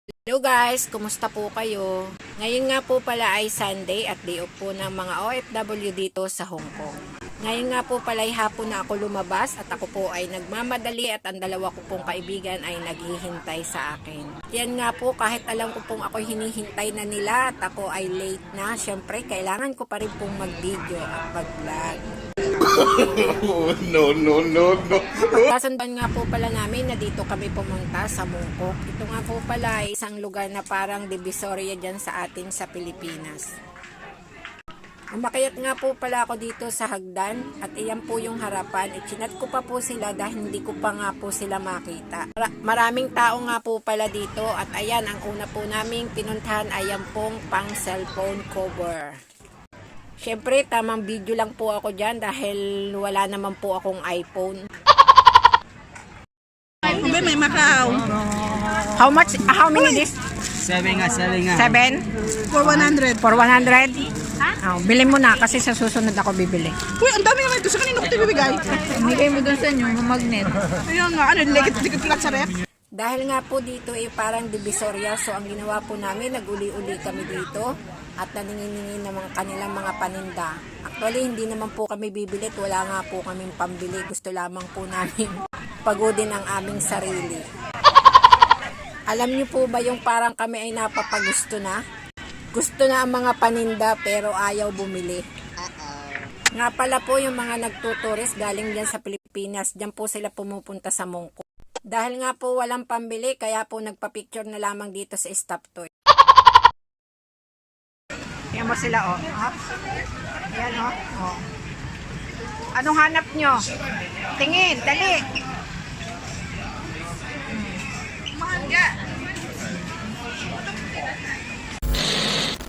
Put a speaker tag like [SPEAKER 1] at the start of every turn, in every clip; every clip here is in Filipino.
[SPEAKER 1] Hello guys, kumusta po kayo? Ngayon nga po pala ay Sunday at day off po ng mga OFW dito sa Hong Kong. Ngayon nga po pala ay hapon na ako lumabas at ako po ay nagmamadali at ang dalawa ko pong kaibigan ay naghihintay sa akin. Yan nga po, kahit alam ko pong ako hinihintay na nila at ako ay late na, syempre kailangan ko pa rin pong mag-video at mag-vlog.
[SPEAKER 2] No, no, no, no.
[SPEAKER 1] Kasundan nga po pala namin na dito kami pumunta sa Mongkok. Ito nga po pala ay isang lugar na parang divisoria dyan sa atin sa Pilipinas. Umakyat nga po pala ako dito sa hagdan at iyan po yung harapan. Chinat ko pa po sila dahil hindi ko pa nga po sila makita. Maraming tao nga po pala dito at ayan, ang una po naming pinuntahan ay yan pong pang cellphone cover. Siyempre, tamang video lang po ako dyan dahil wala naman po akong iPhone.
[SPEAKER 3] Ube, may Macau.
[SPEAKER 1] How much? How many this?
[SPEAKER 4] Seven nga.
[SPEAKER 1] 7?
[SPEAKER 3] For 100.
[SPEAKER 1] For 100? Oh, bilhin mo na kasi sa susunod ako bibili.
[SPEAKER 3] Uy, ang dami naman ito. Sa kanino ko ito bibigay?
[SPEAKER 5] Bigay mo doon sa inyo, yung magnet.
[SPEAKER 3] Ayun nga, likit lang sa rep.
[SPEAKER 1] Dahil nga po dito ay parang divisoria, so ang ginawa po namin, nag-uli-uli kami dito at naningin-ningin ng mga kanilang mga paninda. Actually, hindi naman po kami bibili at wala nga po kaming pambili. Gusto lamang po namin pagodin ang aming sarili. Alam niyo po ba yung parang kami ay napapagusto na? Gusto na ang mga paninda pero ayaw bumili. Nga pala po yung mga nagtuturis galing dyan sa Pilipinas, dyan po sila pumupunta sa Mongkok. Dahil nga po walang pambili, kaya po nagpa-picture na lamang dito sa stop toy. Yan mo sila, oh. Yan, oh. Anong hanap nyo? Tingin, dali.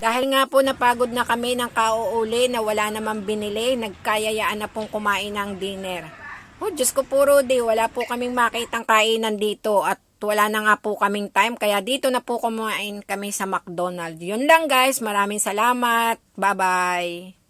[SPEAKER 1] Dahil nga po napagod na kami ng kauuli na wala namang binili, nagkayayaan na pong kumain ng dinner. Oh, Diyos ko po Rudy, wala po kaming makitang kainan dito at wala na nga po kaming time, kaya dito na po kumain kami sa McDonald's. Yun lang guys, maraming salamat. Bye-bye.